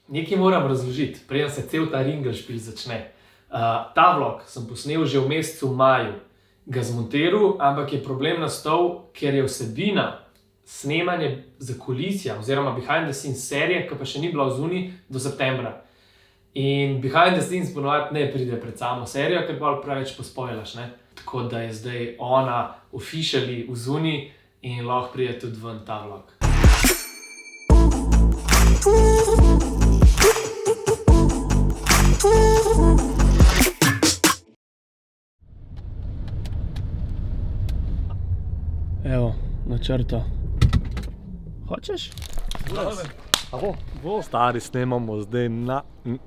Nekaj moram razložiti, preden se cel ta ringelšpil začne. Ta vlog sem posnel že v mesecu maju, ga zmontiral, ampak je problem nastal, ker je vsebina snemanje za kulisja oziroma behind the scenes serije, ki pa še ni bila v zuni do septembra. In behind the scenes ponovadi ne pride pred samo serijo, ker pa preveč pospojlaš, ne? Tako da je zdaj ona officially v zuni in lahko pride tudi ven ta vlog. Evo, načrta. Hočeš? Stari, snemamo zdaj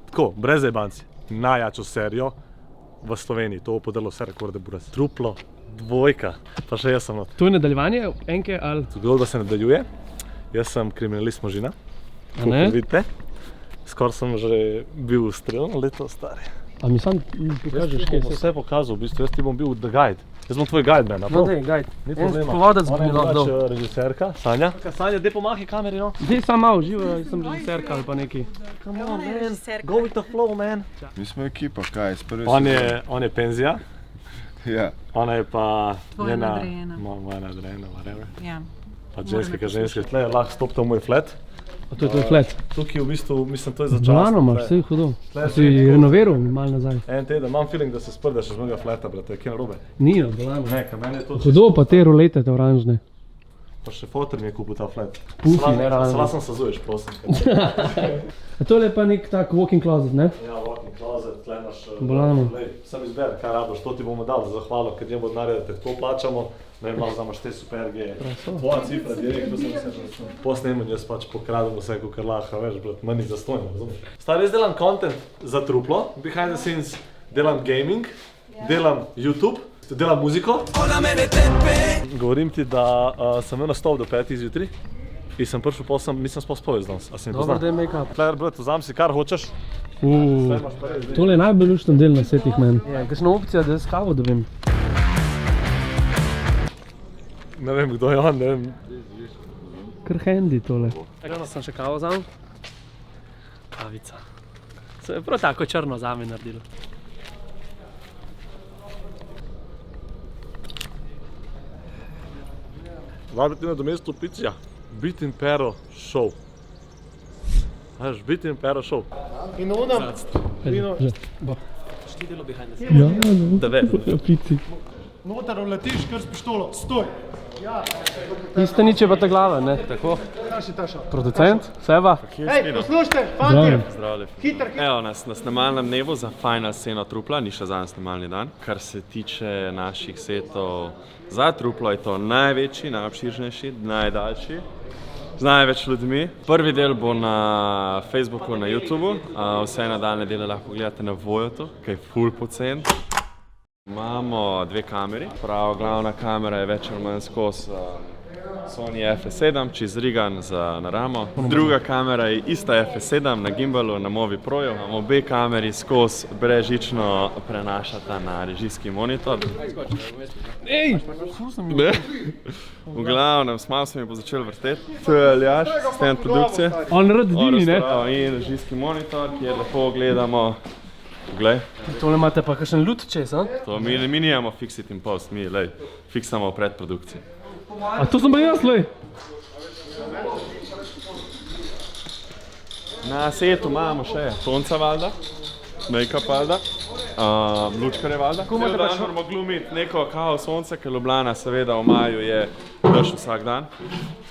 tako, brez jebanci, najjačo serijo v Sloveniji. To bo podalo vse rekorde Buraz. Truplo, dvojka, pa še jaz sem not. To je nadaljevanje enke ali? Zgodba se nadaljuje. Jaz sem kriminalist Možina. Kako vidite. Skoraj sem že bil ustreljen leto, stari. A mi sam pokažeš, kaj se? Vse pokazal, v bistvu, jaz ti bom bil the guide. Jaz bom tvoj guide, man, No, dej, guide. Ni problema. Povodec bi mi lahko dal. Ona je režiserka, Sanja. Sanja, dej pomahi kameri, no. Dej sam malo, živo, sem režiserka ali pa neki. Come on, man. Go with the flow, man. Mi smo ekipa, kaj, s prvi On je penzija. Ja. Ona je pa Tvoja njena... nadrejena. Moja nadrejena, whatever. Ja. Pa ženske, tle lahko stopite v moj flat. A to je tvoj flat? Tukaj v bistvu, mislim, to je začasno. Bolano imaš, vse je hudo. Tle Si renoviral malo nazaj. En teden, imam feeling, da se sprdaš iz mojega flata, brate, kje narobe. Ni, no, bolano. Ne, kaj meni je to Hudo pa te rolete, te oranžne. Pa še fotor mi je kupil ta flat. Pufi, ne ravno. Slasen sazuješ, prosim. A to je pa nek tak walk-in closet, ne? Ja, walk-in closet, tle imaš... Bolano. Sam izberi, kaj rabiš, to ti bomo dali za zahvalo, ker njemu denarja, da te tako plačamo. Ne vem, lahko imaš te superge. Tvoja cifra, direkt, to sem se po snemanju jaz pač pokradem vse, kar lahko, veš, brat, manj zastojno, razumeš? Stari, jaz delam content za truplo, behind the scenes, delam gaming, delam YouTube, delam muziko. Govorim ti, da sem imel nastop do 5 zjutraj in sem prišel, nisem sploh spojil z danes, a si mi Dobro, poznam? da je make-up. Tler, brat, vzam si kar hočeš. Tole je najbolj lušten del na setih meni. Ja, kakšna opcija, da jaz kavo dobim? Ne vem, kdo je on, ne vem. Kar handy tole. Tako sem še kavo vzal. Kavica. Se je prav tako črno zame naredilo. Vabiti na domesto Picija. Beat in Pero show. Veš, Beat in Pero show. In ona... Že. Ti delo behind the scenes. Ja, no. Da ve. Pici. Notar uletiš kar s pištolo, stoj! Niste nič je pa ta glava, ne? Tako. Taša. Producent, Seba. Hej, poslušajte, fantje! Zdravljen. Hiter, Evo nas na snemalnem dnevu za final sceno Trupla, ni še zadnji snemalni dan. Kar se tiče naših setov za Truplo, je to največji, najobširnejši, najdaljši. Z največ ljudmi. Prvi del bo na Facebooku, na YouTubu, vse nadaljne dele lahko gledate na Voyotu, ki je ful pocen. Imamo dve kameri, glavna kamera je več ali manj skozi Sony FS7, čez rigan na ramo. Druga kamera je ista FS7 na gimbalu, na Movi Proju. Obe kameri skozi brezžično prenašata na režijski monitor. Ej! Ne? V glavnem, malo se mi bo začel vrteti. To je Aljaš, asistent produkcije. On rad dini, ne? In režijski monitor, kjer lepo gledamo. Poglej. Tole imate pa kakšen lut čez, a? To mi nimamo fix it in post, mi fiksamo predprodukcijo. A to sem pa jaz, lej! Na setu imamo še Sonca valjda, make-up valjda, lučkare valjda. Cel dan moramo glumiti neko kao sonce, ker Ljubljana seveda v maju je dež vsak dan.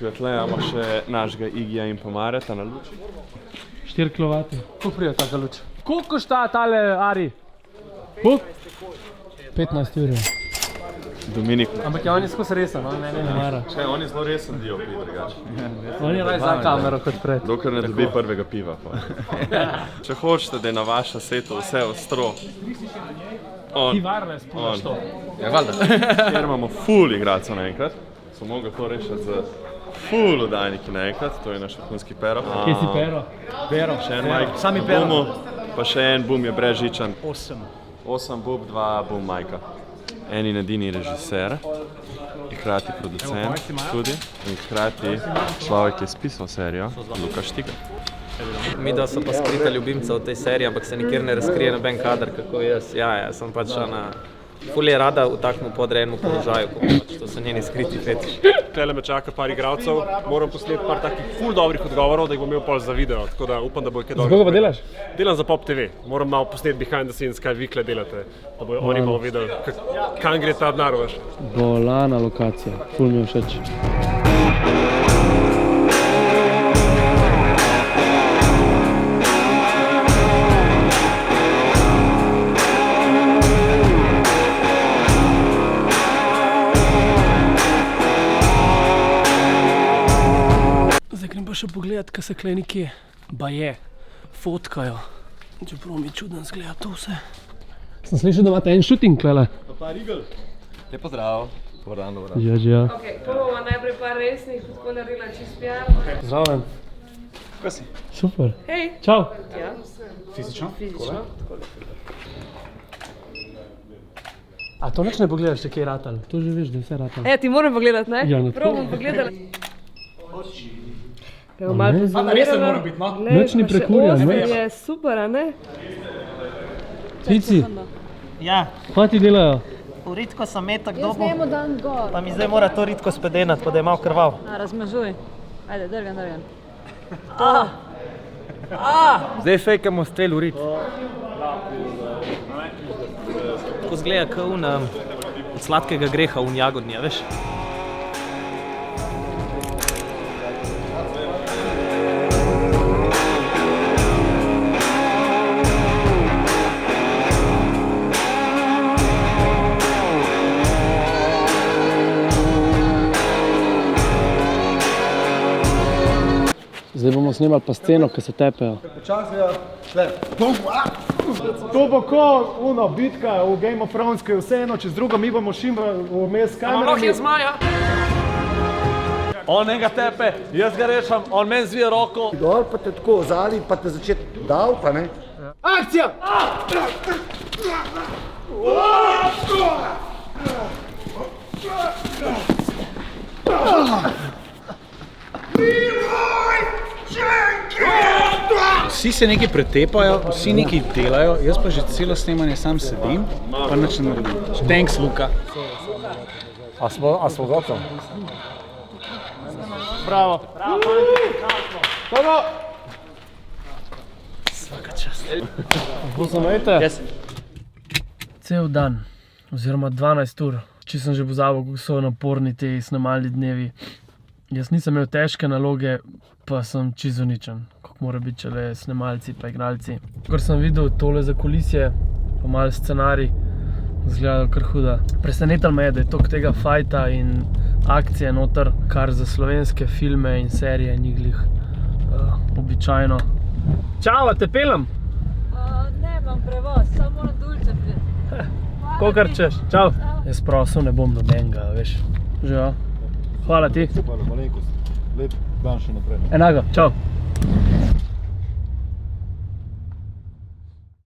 Tle imamo še našega Igija in pa Mareta na luči. 4 kilovati. Koliko prija taka luč? Koliko košta tale Ari? Koliko? 15 €. Dominik. Ampak je on je skozi resen, on mene ne mara. Če, on je zelo resen dio pri drugače. On je raj za kamero kot pred. Dokler ne dobi prvega piva. Če hočete, da je na vaša setu vse ostro. Ti varne spolaš to. Ja, valjda. Ker imamo ful igralcev naenkrat, smo mogli to rešiti z ful oddajniki naenkrat, to je naš vrhunski Pero. Kje si Pero? Pero. Še en Mike Sami na Pero. boomu, pa še en boom je brezžičan. 8. Boob, 2 boom Majka. En in edini režiser, hkrati producent tudi in hkrati človek, ki je spisal serijo, Luka Štigar. Mi da so pa skrita ljubimca v tej seriji, ampak se nikjer ne razkrije noben kader, kako jaz. Ja, sem pač ona ful je rada v takmu podrejenemu položaju, ko pač to so njeni skriti fetiši. Tele me čaka par igralcev, moram posneti par takih ful dobrih odgovorov, da jih bom imel pol za video, tako da upam, da bo kaj dobro. Za koga pa delaš? Delam za Pop TV, moram malo posneti behind the scenes, kaj vi kle delate, da bojo oni malo videli, kam gre ta denar, veš. Bolana lokacija, ful mi je všeč. Zdaj grem pa še pogledat, kaj se kle nekje baje, fotkajo. Čeprav mi čuden zgleda to vse. Sem slišal, da imate en shooting klele. Lep pozdrav. Dobar dan, dobar dan. Ja. Ok, prvo bomo najprej par resnih, tako naredila čist pijarno. Zdravljen. Kaj si? Super. Hej! Čau. Ja. Fizično? Fizično. A to nič ne pogledaš, če kaj je ratal? To že veš, da je vse ratal. Ti moram pogledati, ne? Ja, na to. Prvo bom pogledala. Evo, malo pozimirala. resen mora biti, no. Nič ni prekurjan, ne? Je super, a ne? Tvici, Ja, kaj ti delajo? ritko sem metak dobo, dan gor. pa mi zdaj mora to ritko spedenati, pa da je malo krval. Razmažuj. Ajde, drgan. Zdaj fejkamo strel v rit. Tako zgleda kot od sladkega greha v jagodnja, veš? Zdaj bomo snemali pa sceno, ki se tepejo. To bo ko uno bitka v Game of Thrones, ki je vseeno, čez drugo mi bomo šim vmes kamerami. zmaja. On enega tepe, jaz ga rešam, on meni zvije roko. Dol pa te tako zali, pa te začeti dal, pa ne. Akcija! Vsi se nekaj pretepajo, vsi nekaj delajo, jaz pa že celo snemanje sam sedim, pa nič ne naredim. Thanks, Luka. A smo gotovi? Bravo! Bravo! Pozumejte? Cel dan, oziroma 12 ur, če sem že pozabil, kako so naporni ti snemalni dnevi. Jaz nisem imel težke naloge, pa sem čisto uničen, kako mora biti čele snemalci pa igralci. Ko sem videl tole za kulisje, pa malo scenarij, izgledalo kar huda. Presenetal me je, da je toliko tega fajta in akcije noter, kar za slovenske filme in serije ni glih običajno. Čau, a te pelem? Ne, imam prevoz, samo moram dulce piti. Kokar češ, čau. Jaz prosil ne bom nobenega, veš. Že ja. Hvala ti. Hvala, malenkost. Lep dan še naprej. Enako, čau.